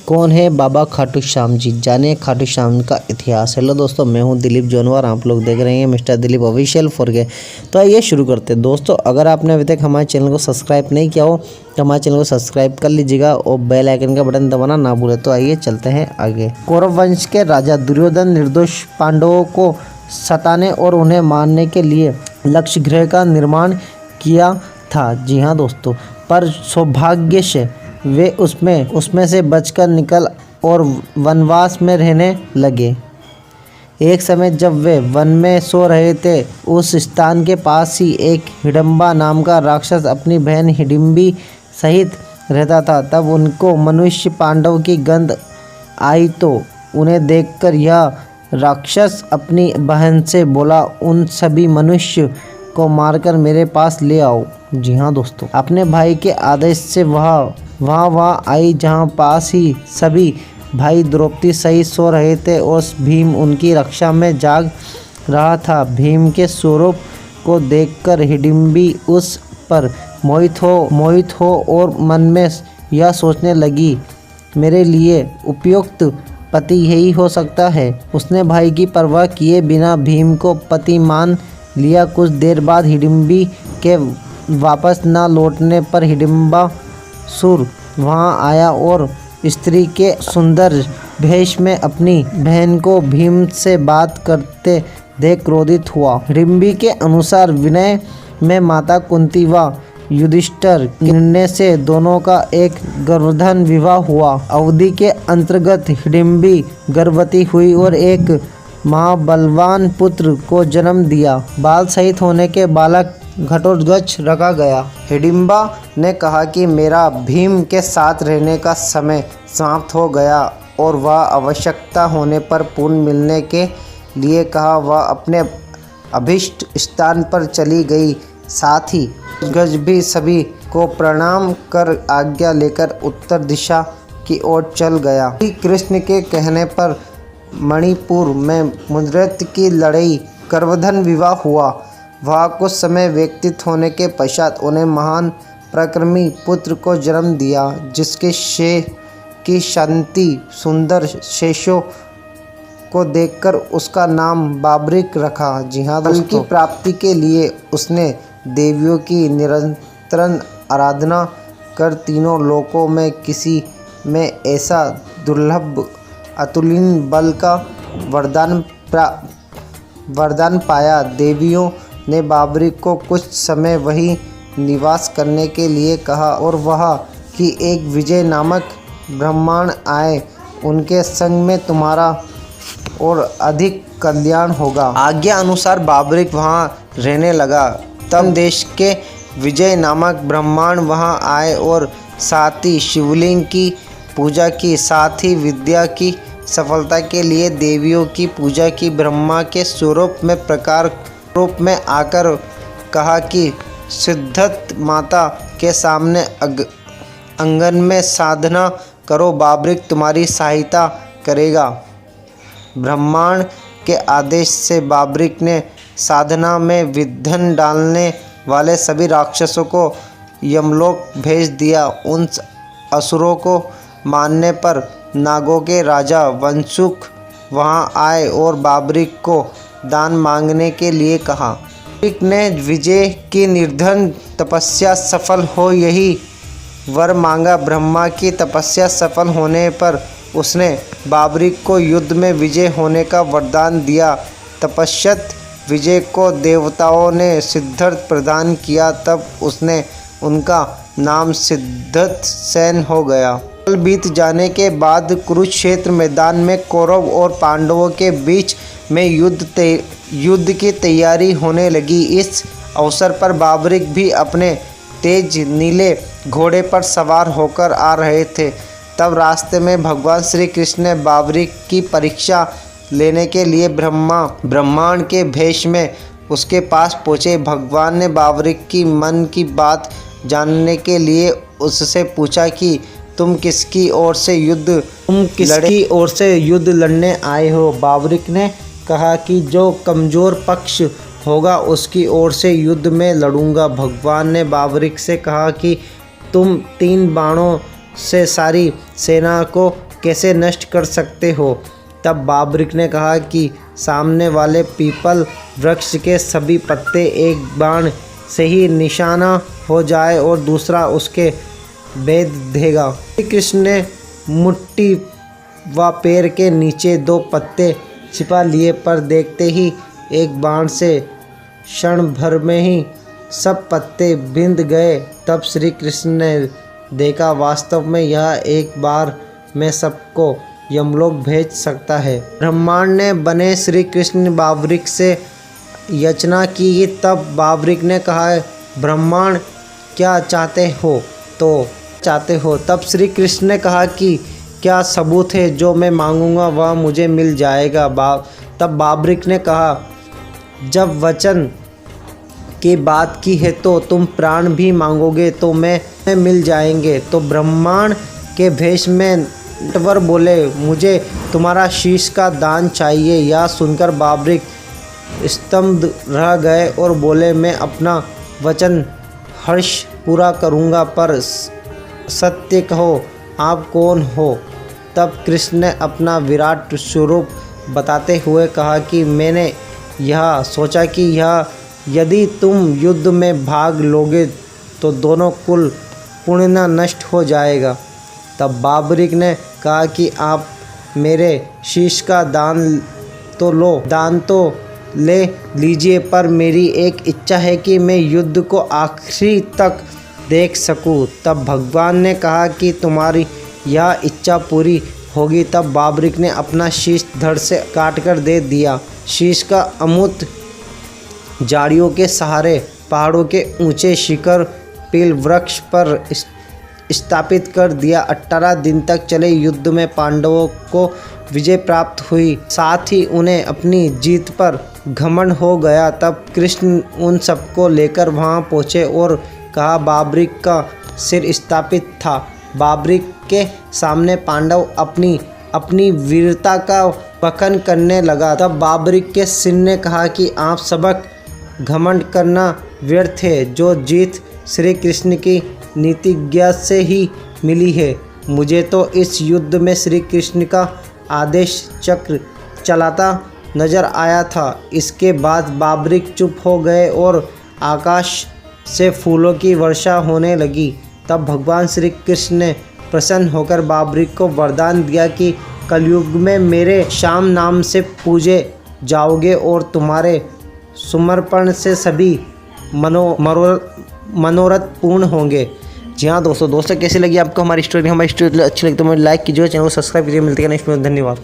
कौन है बाबा खाटू श्याम जी, जाने खाटू श्याम का इतिहास। हेलो दोस्तों, मैं हूं दिलीप जोनवार, आप लोग देख रहे हैं मिस्टर दिलीप ऑफिशियल फॉर के। तो आइए शुरू करते हैं। दोस्तों, अगर आपने अभी तक हमारे चैनल को सब्सक्राइब नहीं किया हो तो हमारे चैनल को सब्सक्राइब कर लीजिएगा और बेल आइकन का बटन दबाना ना भूलें। तो आइए चलते हैं आगे। कौरव वंश के राजा दुर्योधन निर्दोष पांडवों को सताने और उन्हें मारने के लिए लक्ष्य गृह का निर्माण किया था। जी हाँ दोस्तों, पर सौभाग्य से वे उसमें से बचकर निकल और वनवास में रहने लगे। एक समय जब वे वन में सो रहे थे, उस स्थान के पास ही एक हिडिंबा नाम का राक्षस अपनी बहन हिडिंबी सहित रहता था। तब उनको मनुष्य पांडव की गंध आई तो उन्हें देखकर यह राक्षस अपनी बहन से बोला, उन सभी मनुष्य को मारकर मेरे पास ले आओ। जी हाँ दोस्तों, अपने भाई के आदेश से वहाँ आई, जहाँ पास ही सभी भाई द्रौपदी सहित सो रहे थे और भीम उनकी रक्षा में जाग रहा था। भीम के स्वरूप को देखकर हिडिंबी उस पर मोहित हो और मन में यह सोचने लगी, मेरे लिए उपयुक्त पति यही हो सकता है। उसने भाई की परवाह किए बिना भीम को पति मान लिया। कुछ देर बाद हिडिंबी के वापस न लौटने पर हिडिंबा सुर वहाँ आया और स्त्री के सुंदर भेष में अपनी बहन को भीम से बात करते देख क्रोधित हुआ। हिडिंबी के अनुसार विनय में माता कुंती व युधिष्ठिर के निर्णय से दोनों का एक गर्भधान विवाह हुआ। अवधि के अंतर्गत हिडिंबी गर्भवती हुई और एक महाबलवान पुत्र को जन्म दिया। बाल सहित होने के बालक घटोत्कच रखा गया। हिडिंबा ने कहा कि मेरा भीम के साथ रहने का समय समाप्त हो गया और वह आवश्यकता होने पर पुनः मिलने के लिए कहा। वह अपने अभीष्ट स्थान पर चली गई। साथ ही गज भी सभी को प्रणाम कर आज्ञा लेकर उत्तर दिशा की ओर चल गया। श्री कृष्ण के कहने पर मणिपुर में मुद्रित की लड़ाई गर्भधान विवाह हुआ। वह कुछ समय व्यतीत होने के पश्चात उन्हें महान पराक्रमी पुत्र को जन्म दिया, जिसके की शांति सुंदर शेषों को देखकर उसका नाम बाबरिक रखा। जी हाँ, बल की प्राप्ति के लिए उसने देवियों की निरंतर आराधना कर तीनों लोकों में किसी में ऐसा दुर्लभ अतुलनीय बल का वरदान पाया। देवियों ने बाबरिक को कुछ समय वहीं निवास करने के लिए कहा और वह कि एक विजय नामक ब्राह्मण आए, उनके संग में तुम्हारा और अधिक कल्याण होगा। आज्ञा अनुसार बाबरिक वहां रहने लगा। तब देश के विजय नामक ब्राह्मण वहां आए और साथ ही शिवलिंग की पूजा की, साथ ही विद्या की सफलता के लिए देवियों की पूजा की। ब्रह्मा के स्वरूप में प्रकार रूप में आकर कहा कि सिद्धत माता के सामने आंगन में साधना करो, बाबरिक तुम्हारी सहायता करेगा। ब्रह्मांड के आदेश से बाबरिक ने साधना में विघ्न डालने वाले सभी राक्षसों को यमलोक भेज दिया। उन असुरों को मारने पर नागों के राजा वंशुक वहां आए और बाबरिक को दान मांगने के लिए कहा। बाबरिक ने विजय की निर्धन तपस्या सफल हो यही वर मांगा। ब्रह्मा की तपस्या सफल होने पर उसने बाबरिक को युद्ध में विजय होने का वरदान दिया। तपश्चात विजय को देवताओं ने सिद्धत प्रदान किया। तब उसने उनका नाम सिद्धत सेन हो गया। साल बीत जाने के बाद कुरुक्षेत्र मैदान में कौरव और पांडवों के बीच में युद्ध की तैयारी होने लगी। इस अवसर पर बाबरिक भी अपने तेज नीले घोड़े पर सवार होकर आ रहे थे। तब रास्ते में भगवान श्री कृष्ण ने बाबरिक की परीक्षा लेने के लिए ब्रह्मांड के भेष में उसके पास पहुँचे। भगवान ने बाबरिक की मन की बात जानने के लिए उससे पूछा कि तुम किसकी ओर से युद्ध लड़ने आए हो। बाबरिक ने कहा कि जो कमज़ोर पक्ष होगा उसकी ओर से युद्ध में लड़ूंगा। भगवान ने बाबरिक से कहा कि तुम 3 बाणों से सारी सेना को कैसे नष्ट कर सकते हो। तब बाबरिक ने कहा कि सामने वाले पीपल वृक्ष के सभी पत्ते एक बाण से ही निशाना हो जाए और दूसरा उसके भेद देगा। श्री कृष्ण ने मुट्ठी व पैर के नीचे 2 पत्ते छिपा लिए, पर देखते ही एक बाण से क्षण भर में ही सब पत्ते बिंद गए। तब श्री कृष्ण ने देखा वास्तव में यह एक बार में सबको यमलोक भेज सकता है। ब्रह्मांड ने बने श्री कृष्ण ने बाबरिक से याचना की। तब बाबरिक ने कहा, ब्रह्मांड क्या चाहते हो? तब श्री कृष्ण ने कहा कि क्या सबूत है, जो मैं मांगूंगा वह मुझे मिल जाएगा। तब बाबरिक ने कहा, जब वचन की बात की है तो तुम प्राण भी मांगोगे तो मैं मिल जाएंगे। तो ब्रह्मांड के भेष में नटवर बोले, मुझे तुम्हारा शीश का दान चाहिए। यह सुनकर बाबरिक स्तब्ध रह गए और बोले, मैं अपना वचन हर्ष पूरा करूँगा, पर सत्य कहो आप कौन हो। तब कृष्ण ने अपना विराट स्वरूप बताते हुए कहा कि मैंने यह सोचा कि यदि तुम युद्ध में भाग लोगे तो दोनों कुल पुण्य नष्ट हो जाएगा। तब बाबरिक ने कहा कि आप मेरे शीश का दान तो ले लीजिए, पर मेरी एक इच्छा है कि मैं युद्ध को आखिरी तक देख सकूं। तब भगवान ने कहा कि तुम्हारी यह इच्छा पूरी होगी। तब बाबरिक ने अपना शीश धड़ से काट कर दे दिया। शीश का अमूर्त झाड़ियों के सहारे पहाड़ों के ऊंचे शिखर पील वृक्ष पर स्थापित कर दिया। 18 दिन तक चले युद्ध में पांडवों को विजय प्राप्त हुई, साथ ही उन्हें अपनी जीत पर घमंड हो गया। तब कृष्ण उन सबको लेकर वहां पहुंचे और कहा, बाबरिक का सिर स्थापित था। बाबरिक के सामने पांडव अपनी वीरता का बखान करने लगा। तब बाबरिक के सिर ने कहा कि आप सबक घमंड करना व्यर्थ है। जो जीत श्री कृष्ण की नीतिज्ञा से ही मिली है। मुझे तो इस युद्ध में श्री कृष्ण का आदेश चक्र चलाता नजर आया था। इसके बाद बाबरिक चुप हो गए और आकाश से फूलों की वर्षा होने लगी। तब भगवान श्री कृष्ण ने प्रसन्न होकर बाबरिक को वरदान दिया कि कलयुग में मेरे श्याम नाम से पूजे जाओगे और तुम्हारे समर्पण से सभी मनोरथ पूर्ण होंगे। जी हाँ दोस्तों कैसी लगी आपको हमारी स्टोरी अच्छी लगी तो मुझे लाइक कीजिए, चैनल को सब्सक्राइब कीजिए। मिलते हैं नेक्स्ट वीडियो में। धन्यवाद।